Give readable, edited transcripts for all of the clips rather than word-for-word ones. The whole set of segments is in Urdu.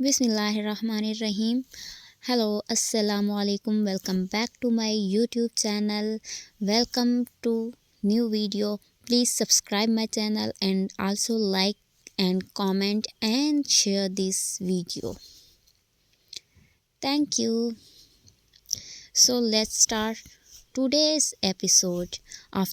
Bismillahirrahmanirrahim. Hello, Assalamu alaikum. Welcome back to my YouTube channel. Welcome to new video. Please subscribe my channel and also like and comment and share this video. Thank you. So let's start today's episode of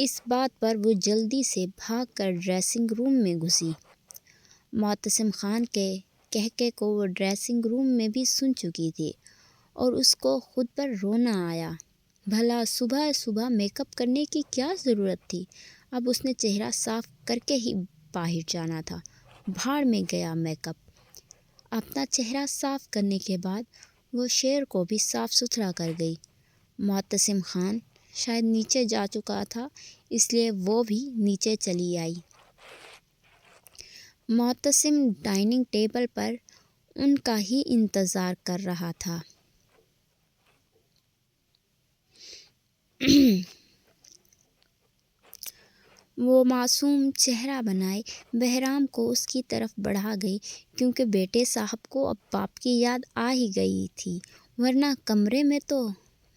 اس بات پر وہ جلدی سے بھاگ کر ڈریسنگ روم میں گھسی۔ معتصم خان کے کہکے کو وہ ڈریسنگ روم میں بھی سن چکی تھی اور اس کو خود پر رونا آیا۔ بھلا صبح صبح میک اپ کرنے کی کیا ضرورت تھی؟ اب اس نے چہرہ صاف کر کے ہی باہر جانا تھا۔ بھاڑ میں گیا میک اپ۔ اپنا چہرہ صاف کرنے کے بعد وہ شیر کو بھی صاف ستھرا کر گئی۔ معتصم خان شاید نیچے جا چکا تھا، اس لیے وہ بھی نیچے چلی آئی۔ معتصم ڈائننگ ٹیبل پر ان کا ہی انتظار کر رہا تھا۔ وہ معصوم چہرہ بنائے بہرام کو اس کی طرف بڑھا گئی، کیونکہ بیٹے صاحب کو اب باپ کی یاد آ ہی گئی تھی، ورنہ کمرے میں تو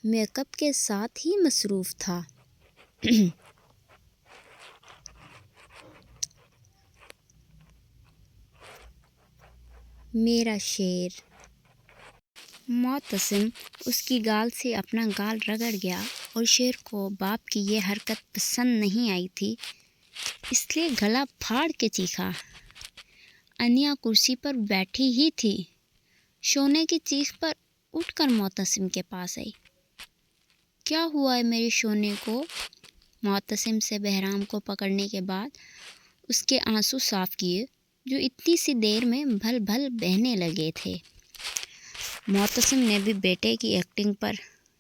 میک اپ کے ساتھ ہی مصروف تھا۔ میرا شیر۔ معتصم اس کی گال سے اپنا گال رگڑ گیا اور شیر کو باپ کی یہ حرکت پسند نہیں آئی تھی، اس لیے گلا پھاڑ کے چیخا۔ انیا کرسی پر بیٹھی ہی تھی، شونے کی چیخ پر اٹھ کر معتصم کے پاس آئی۔ کیا ہوا ہے میرے شونے کو؟ معتصم سے بہرام کو پکڑنے کے بعد اس کے آنسو صاف کیے، جو اتنی سی دیر میں بھل بھل بہنے لگے تھے۔ معتصم نے بھی بیٹے کی ایکٹنگ پر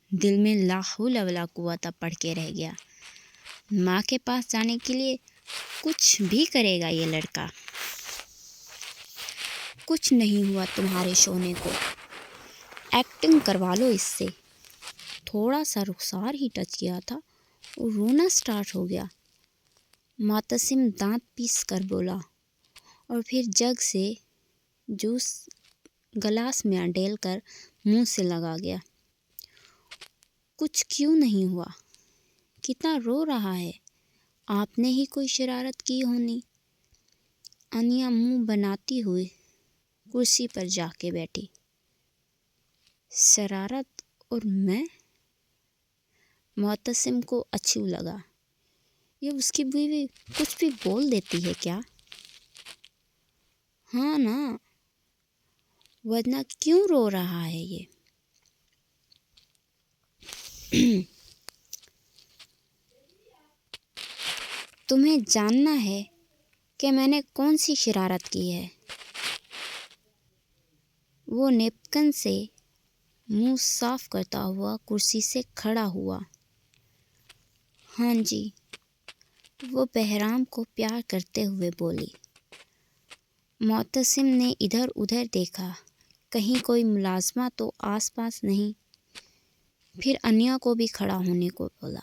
دل میں لا حول ولا قوت پڑھ کے رہ گیا۔ ماں کے پاس جانے کے لیے کچھ بھی کرے گا یہ لڑکا۔ کچھ نہیں ہوا تمہارے شونے کو، ایکٹنگ کروا لو اس سے۔ تھوڑا سا رخسار ہی ٹچ کیا تھا اور رونا سٹارٹ ہو گیا۔ معتصم دانت پیس کر بولا اور پھر جگ سے جوس گلاس میں ڈال کر منہ سے لگا گیا۔ کچھ کیوں نہیں ہوا؟ کتنا رو رہا ہے؟ آپ نے ہی کوئی شرارت کی ہونی۔ انیا منہ بناتی ہوئی کرسی پر جا کے بیٹھی۔ شرارت؟ اور میں؟ معتصم کو اچھو لگا، یہ اس کی بیوی کچھ بھی بول دیتی ہے کیا؟ ہاں نا، ورنہ کیوں رو رہا ہے یہ؟ تمہیں جاننا ہے کہ میں نے کون سی شرارت کی ہے؟ وہ نیپکن سے منہ صاف کرتا ہوا کرسی سے کھڑا ہوا۔ ہاں جی، وہ بہرام کو پیار کرتے ہوئے بولی۔ معتصم نے ادھر ادھر دیکھا، کہیں کوئی ملازمہ تو آس پاس نہیں، پھر انیا کو بھی کھڑا ہونے کو بولا۔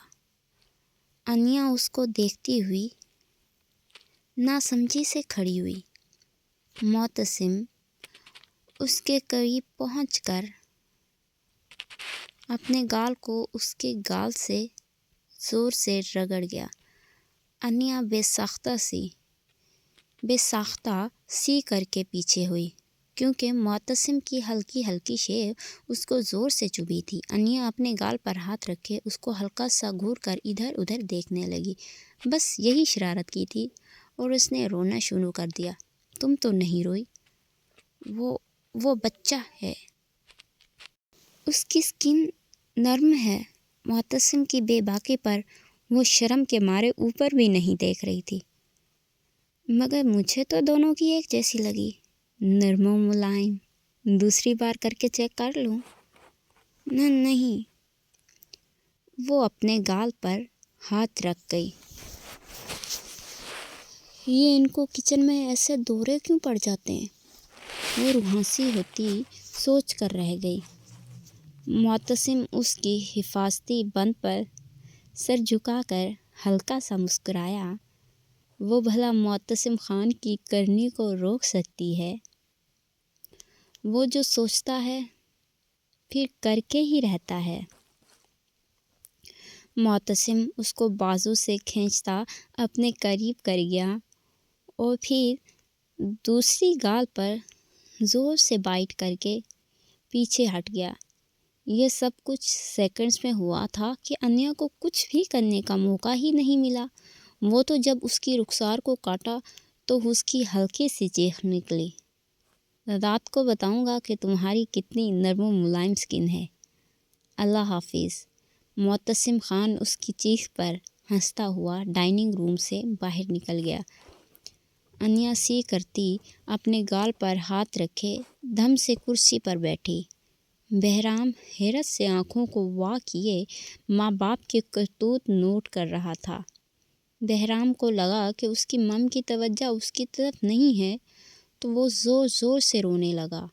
انیا اس کو دیکھتی ہوئی ناسمجھی سے کھڑی ہوئی۔ معتصم اس کے قریب پہنچ کر اپنے گال کو اس کے گال سے زور سے رگڑ گیا۔ انیا بے ساختہ سی کر کے پیچھے ہوئی، کیونکہ معتصم کی ہلکی ہلکی شیو اس کو زور سے چبھی تھی۔ انیا اپنے گال پر ہاتھ رکھے اس کو ہلکا سا گھور کر ادھر ادھر دیکھنے لگی۔ بس یہی شرارت کی تھی اور اس نے رونا شروع کر دیا۔ تم تو نہیں روئی، وہ بچہ ہے، اس کی سکن نرم ہے۔ معتصم کی بے باکی پر وہ شرم کے مارے اوپر بھی نہیں دیکھ رہی تھی۔ مگر مجھے تو دونوں کی ایک جیسی لگی، نرم و ملائم۔ دوسری بار کر کے چیک کر لوں؟ نہیں۔ وہ اپنے گال پر ہاتھ رکھ گئی۔ یہ ان کو کچن میں ایسے دورے کیوں پڑ جاتے ہیں؟ وہ روحانسی ہوتی سوچ کر رہ گئی۔ معتصم اس کی حفاظتی بند پر سر جھکا کر ہلکا سا مسکرایا۔ وہ بھلا معتصم خان کی کرنی کو روک سکتی ہے؟ وہ جو سوچتا ہے پھر کر کے ہی رہتا ہے۔ معتصم اس کو بازو سے کھینچتا اپنے قریب کر گیا اور پھر دوسری گال پر زور سے بائٹ کر کے پیچھے ہٹ گیا۔ یہ سب کچھ سیکنڈز میں ہوا تھا کہ انیا کو کچھ بھی کرنے کا موقع ہی نہیں ملا۔ وہ تو جب اس کی رخسار کو کاٹا تو اس کی ہلکی سی چیخ نکلی، رات کو بتاؤں گا کہ تمہاری کتنی نرم و ملائم سکن ہے۔ اللہ حافظ۔ معتصم خان اس کی چیخ پر ہنستا ہوا ڈائننگ روم سے باہر نکل گیا۔ انیا سی کرتی اپنے گال پر ہاتھ رکھے دم سے کرسی پر بیٹھی۔ بہرام حیرت سے آنکھوں کو وا کیے ماں باپ کے کرتوت نوٹ کر رہا تھا۔ بہرام کو لگا کہ اس کی مم کی توجہ اس کی طرف نہیں ہے تو وہ زور زور سے رونے لگا۔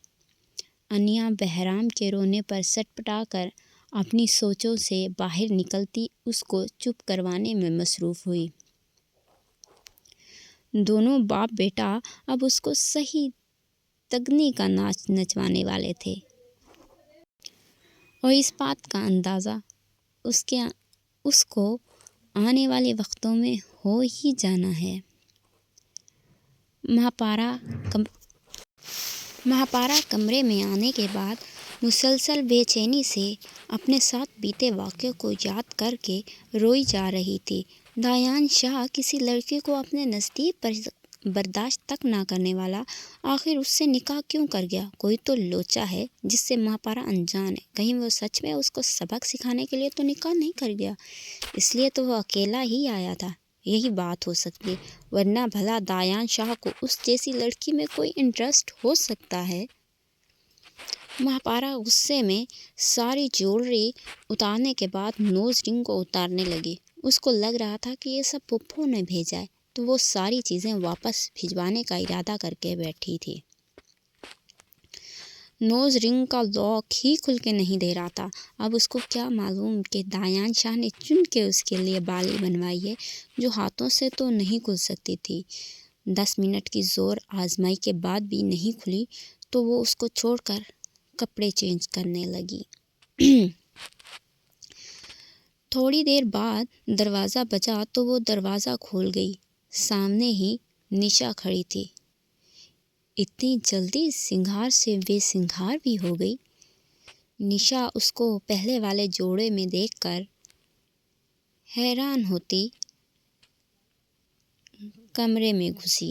انیا بہرام کے رونے پر سٹ پٹا کر اپنی سوچوں سے باہر نکلتی اس کو چپ کروانے میں مصروف ہوئی۔ دونوں باپ بیٹا اب اس کو صحیح تگنی کا ناچ نچوانے والے تھے، اور اس بات کا اندازہ اس کو آنے والے وقتوں میں ہو ہی جانا ہے۔ مہاپارا کمرے میں آنے کے بعد مسلسل بے چینی سے اپنے ساتھ بیتے واقعوں کو یاد کر کے روئی جا رہی تھی۔ دایان شاہ کسی لڑکی کو اپنے نزدیک برداشت تک نہ کرنے والا آخر اس سے نکاح کیوں کر گیا؟ کوئی تو لوچا ہے جس سے مہاپارا انجان ہے، کہیں وہ سچ میں اس کو سبق سکھانے کے لیے تو نکاح نہیں کر گیا، اس لیے تو وہ اکیلا ہی آیا تھا۔ یہی بات ہو سکتی ہے، ورنہ بھلا دایان شاہ کو اس جیسی لڑکی میں کوئی انٹرسٹ ہو سکتا ہے؟ مہاپارا غصے میں ساری جیولری اتارنے کے بعد نوز رنگ کو اتارنے لگی۔ اس کو لگ رہا تھا کہ یہ سب پھپھو نے بھیجا ہے تو وہ ساری چیزیں واپس بھجوانے کا ارادہ کر کے بیٹھی تھی۔ نوز رنگ کا لاک ہی کھل کے نہیں دے رہا تھا۔ اب اس کو کیا معلوم کہ دایان شاہ نے چن کے اس کے لیے بالی بنوائی ہے جو ہاتھوں سے تو نہیں کھل سکتی تھی۔ 10 منٹ کی زور آزمائی کے بعد بھی نہیں کھلی تو وہ اس کو چھوڑ کر کپڑے چینج کرنے لگی۔ تھوڑی دیر بعد دروازہ بجا تو وہ دروازہ کھول گئی۔ سامنے ہی نشا کھڑی تھی۔ اتنی جلدی سنگھار سے بے سنگھار بھی ہو گئی؟ نشا اس کو پہلے والے جوڑے میں دیکھ کر حیران ہوتی کمرے میں گھسی۔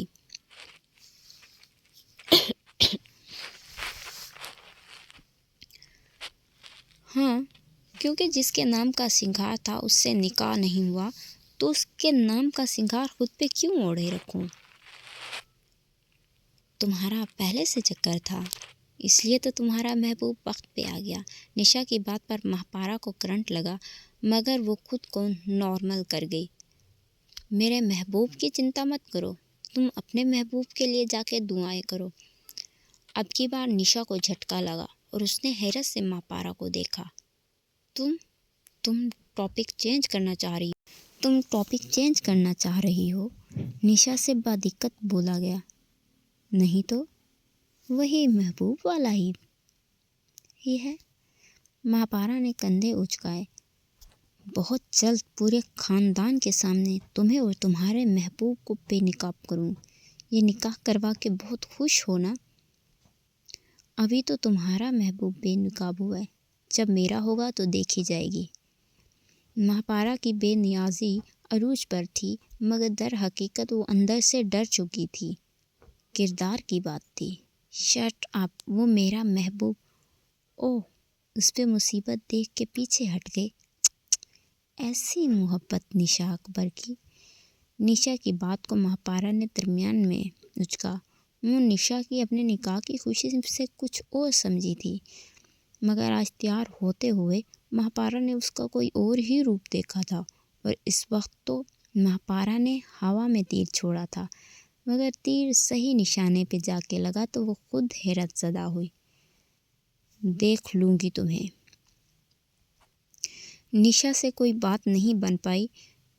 ہاں، کیونکہ جس کے نام کا سنگھار تھا اس سے نکاح نہیں ہوا تو اس کے نام کا سنگھار خود پہ کیوں اوڑھے رکھوں؟ تمہارا پہلے سے چکر تھا، اس لیے تو تمہارا محبوب وقت پہ آ گیا۔ نشا کی بات پر مہاپارا کو کرنٹ لگا مگر وہ خود کو نارمل کر گئی۔ میرے محبوب کی چنتا مت کرو، تم اپنے محبوب کے لیے جا کے دعائیں کرو۔ اب کی بار نشا کو جھٹکا لگا اور اس نے حیرت سے مہاپارا کو دیکھا۔ تم ٹاپک چینج کرنا چاہ رہی ہو؟ نشا سے بدقت بولا گیا۔ نہیں تو وہی محبوب والا ہی ہے۔ مہاپارا نے کندھے اچکائے۔ بہت جلد پورے خاندان کے سامنے تمہیں اور تمہارے محبوب کو بے نقاب کروں۔ یہ نکاح کروا کے بہت خوش ہو نا؟ ابھی تو تمہارا محبوب بے نقاب ہوا ہے، جب میرا ہوگا تو دیکھی جائے گی۔ مہاپارا کی بے نیازی عروج پر تھی مگر در حقیقت وہ اندر سے ڈر چکی تھی۔ کردار کی بات تھی۔ شٹ اپ، وہ میرا محبوب، اوہ، اس پہ مصیبت دیکھ کے پیچھے ہٹ گئے۔ ایسی محبت نشا اکبر کی۔ نشا کی بات کو مہاپارا نے درمیان میں اچکا۔ وہ نشا کی اپنے نکاح کی خوشی سے کچھ اور سمجھی تھی مگر آج تیار ہوتے ہوئے مہاپارا نے اس کا کوئی اور ہی روپ دیکھا تھا، اور اس وقت تو مہاپارا نے ہوا میں تیر چھوڑا تھا مگر تیر صحیح نشانے پہ جا کے لگا تو وہ خود حیرت زدہ ہوئی۔ دیکھ لوں گی تمہیں۔ نشا سے کوئی بات نہیں بن پائی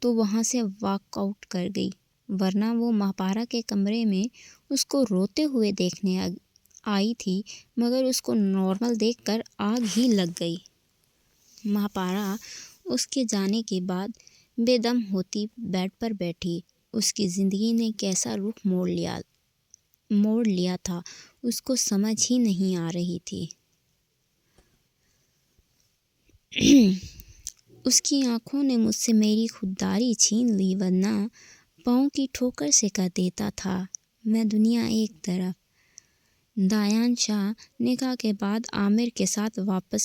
تو وہاں سے واک آؤٹ کر گئی، ورنہ وہ مہاپارا کے کمرے میں اس کو روتے ہوئے دیکھنے آئی تھی مگر اس کو نارمل دیکھ کر آگ ہی لگ گئی۔ مہاپارا اس کے جانے کے بعد بے دم ہوتی بیڈ پر بیٹھی۔ اس کی زندگی نے کیسا رخ موڑ لیا تھا اس کو سمجھ ہی نہیں آ رہی تھی۔ اس کی آنکھوں نے مجھ سے میری خودداری چھین لی، ورنہ پاؤں کی ٹھوکر سے کر دیتا تھا میں دنیا ایک طرف۔ دایان شاہ نکاح کے بعد عامر کے ساتھ واپس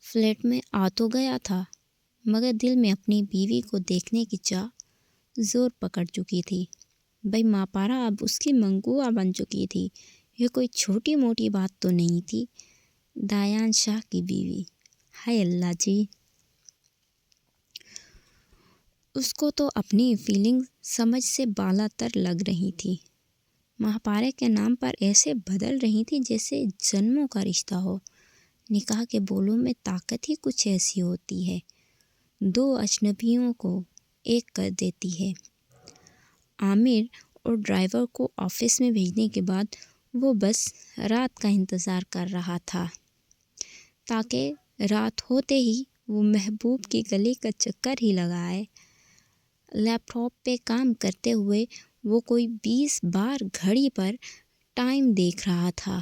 فلیٹ میں آ تو گیا تھا، مگر دل میں اپنی بیوی کو دیکھنے کی چاہ زور پکڑ چکی تھی۔ بھائی ماپارا اب اس کی منگوا بن چکی تھی، یہ کوئی چھوٹی موٹی بات تو نہیں تھی۔ دایان شاہ کی بیوی، ہائے اللہ جی! اس کو تو اپنی فیلنگ سمجھ سے بالا تر لگ رہی تھی، مہاپارے کے نام پر ایسے بدل رہی تھی جیسے جنموں کا رشتہ ہو۔ نکاح کے بولوں میں طاقت ہی کچھ ایسی ہوتی ہے، دو اجنبیوں کو ایک کر دیتی ہے۔ عامر اور ڈرائیور کو آفس میں بھیجنے کے بعد وہ بس رات کا انتظار کر رہا تھا، تاکہ رات ہوتے ہی وہ محبوب کی گلی کا چکر ہی لگائے۔ لیپ ٹاپ پہ کام کرتے ہوئے وہ کوئی 20 بار گھڑی پر ٹائم دیکھ رہا تھا۔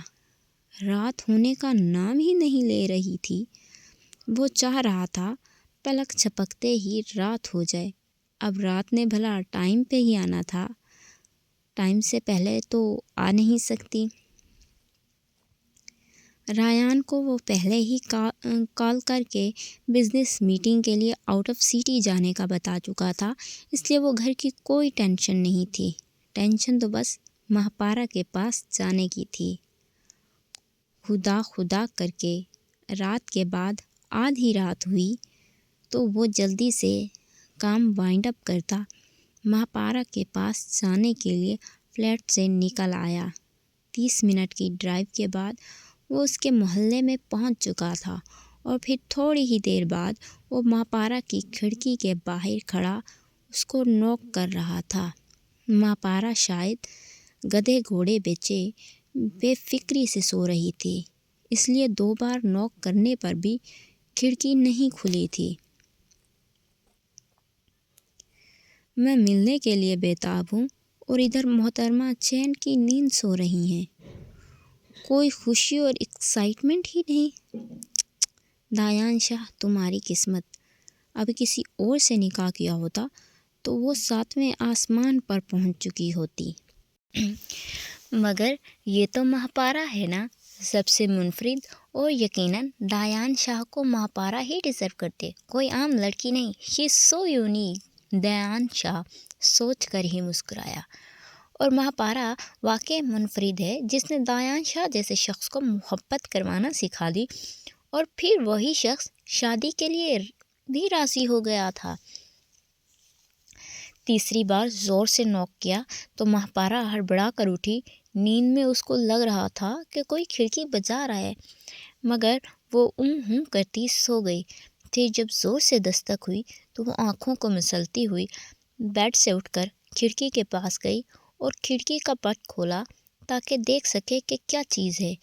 رات ہونے کا نام ہی نہیں لے رہی تھی۔ وہ چاہ رہا تھا پلک جھپکتے ہی رات ہو جائے۔ اب رات نے بھلا ٹائم پہ ہی آنا تھا، ٹائم سے پہلے تو آ نہیں سکتی۔ ریان کو وہ پہلے ہی کال کر کے بزنس میٹنگ کے لیے آؤٹ آف سٹی جانے کا بتا چکا تھا، اس لیے وہ گھر کی کوئی ٹینشن نہیں تھی۔ ٹینشن تو بس مہاپارا کے پاس جانے کی تھی۔ خدا خدا کر کے رات کے بعد آدھی رات ہوئی تو وہ جلدی سے کام وائنڈ اپ کرتا مہاپارا کے پاس جانے کے لیے فلیٹ سے نکل آیا۔ 30 منٹ کی ڈرائیو کے بعد وہ اس کے محلے میں پہنچ چکا تھا، اور پھر تھوڑی ہی دیر بعد وہ مہاپارا کی کھڑکی کے باہر کھڑا اس کو نوک کر رہا تھا۔ مہاپارا شاید گدھے گھوڑے بیچے بے فکری سے سو رہی تھی، اس لیے 2 بار نوک کرنے پر بھی کھڑکی نہیں کھلی تھی۔ میں ملنے کے لیے بےتاب ہوں اور ادھر محترمہ چین کی نیند سو رہی ہیں، کوئی خوشی اور ایکسائٹمنٹ ہی نہیں۔ دایان شاہ تمہاری قسمت، اب کسی اور سے نکاح کیا ہوتا تو وہ 7ویں آسمان پر پہنچ چکی ہوتی۔ مگر یہ تو مہاپارا ہے نا، سب سے منفرد، اور یقیناً دایان شاہ کو مہاپارا ہی ڈیزرو کرتے، کوئی عام لڑکی نہیں۔ شی از سو یونیک۔ دایان شاہ سوچ کر ہی مسکرایا۔ اور مہاپارا واقعی منفرد ہے، جس نے دایان شاہ جیسے شخص کو محبت کروانا سکھا دی، اور پھر وہی شخص شادی کے لیے بھی راضی ہو گیا تھا۔ تیسری بار زور سے نوک کیا تو مہاپارا ہڑبڑا کر اٹھی۔ نیند میں اس کو لگ رہا تھا کہ کوئی کھڑکی بجا رہا ہے، مگر وہ ہوں کرتی سو گئی۔ پھر جب زور سے دستک ہوئی تو وہ آنکھوں کو مسلتی ہوئی بیڈ سے اٹھ کر کھڑکی کے پاس گئی اور کھڑکی کا پٹ کھولا تاکہ دیکھ سکے کہ کیا چیز ہے،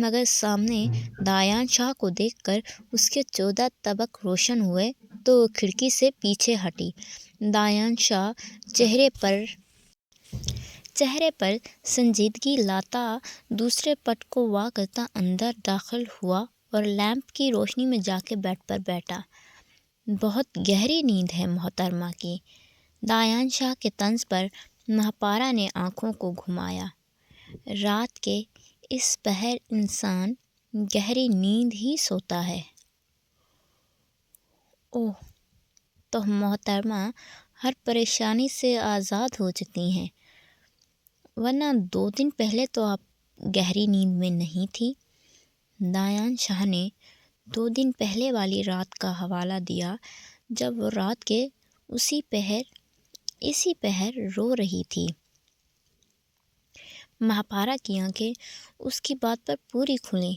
مگر سامنے دایان شاہ کو دیکھ کر اس کے 14 طبق روشن ہوئے تو وہ کھڑکی سے پیچھے ہٹی۔ دایان شاہ چہرے پر سنجیدگی لاتا دوسرے پٹ کو وا کرتا اندر داخل ہوا اور لیمپ کی روشنی میں جا کے بیڈ پر بیٹھا۔ بہت گہری نیند ہے محترمہ کی۔ دایان شاہ کے طنز پر مہاپارا نے آنکھوں کو گھمایا۔ رات کے اس پہر انسان گہری نیند ہی سوتا ہے۔ اوہ، تو محترمہ ہر پریشانی سے آزاد ہو چکی ہیں، ورنہ 2 دن پہلے تو آپ گہری نیند میں نہیں تھی۔ دایان شاہ نے 2 دن پہلے والی رات کا حوالہ دیا جب وہ رات کے اسی پہر رو رہی تھی۔ مہاپارا کی آنکھیں اس کی بات پر پوری کھلیں۔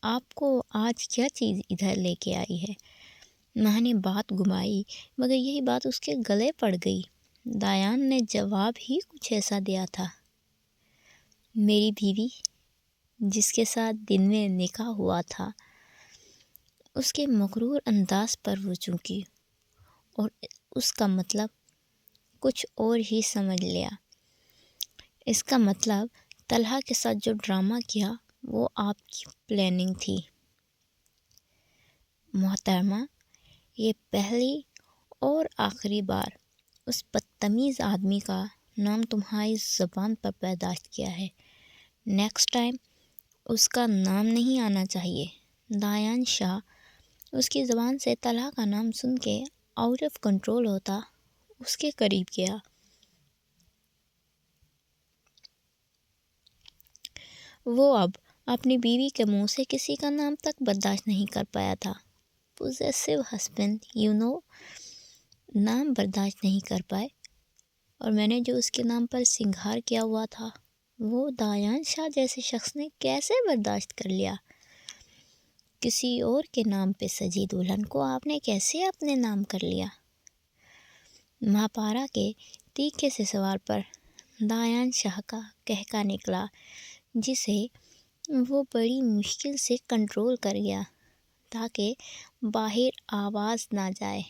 آپ کو آج کیا چیز ادھر لے کے آئی ہے؟ ماں نے بات گھمائی، مگر یہی بات اس کے گلے پڑ گئی۔ دایان نے جواب ہی کچھ ایسا دیا تھا، میری بیوی جس کے ساتھ دن میں نکاح ہوا تھا۔ اس کے مغرور انداز پر وہ چونکی اور اس کا مطلب کچھ اور ہی سمجھ لیا۔ اس کا مطلب طلحہ کے ساتھ جو ڈرامہ کیا وہ آپ کی پلاننگ تھی۔ محترمہ، یہ پہلی اور آخری بار اس بدتمیز آدمی کا نام تمہاری زبان پر برداشت کیا ہے۔ نیکسٹ ٹائم اس کا نام نہیں آنا چاہیے۔ دایان شاہ اس کی زبان سے طلحہ کا نام سن کے آؤٹ آف کنٹرول ہوتا اس کے قریب گیا۔ وہ اب اپنی بیوی کے منہ سے کسی کا نام تک برداشت نہیں کر پایا تھا۔ پوزیسو ہسبینڈ نام برداشت نہیں کر پائے، اور میں نے جو اس کے نام پر سنگھار کیا ہوا تھا وہ دایان شاہ جیسے شخص نے کیسے برداشت کر لیا؟ کسی اور کے نام پہ سجی دلہن کو آپ نے کیسے اپنے نام کر لیا؟ مہاپارا کے تیکھے سے سوال پر دایان شاہ کا کہکا نکلا، جسے وہ بڑی مشکل سے کنٹرول کر گیا تاکہ باہر آواز نہ جائے۔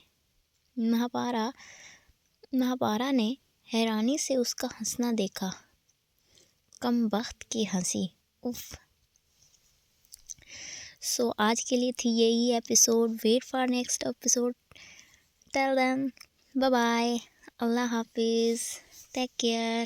مہاپارا نے حیرانی سے اس کا ہنسنا دیکھا۔ کم بخت کی ہنسی، اف۔ سو آج کے لیے تھی یہی episode. Wait for next episode. Till then, bye bye, اللہ حافظ، ٹیک کیئر۔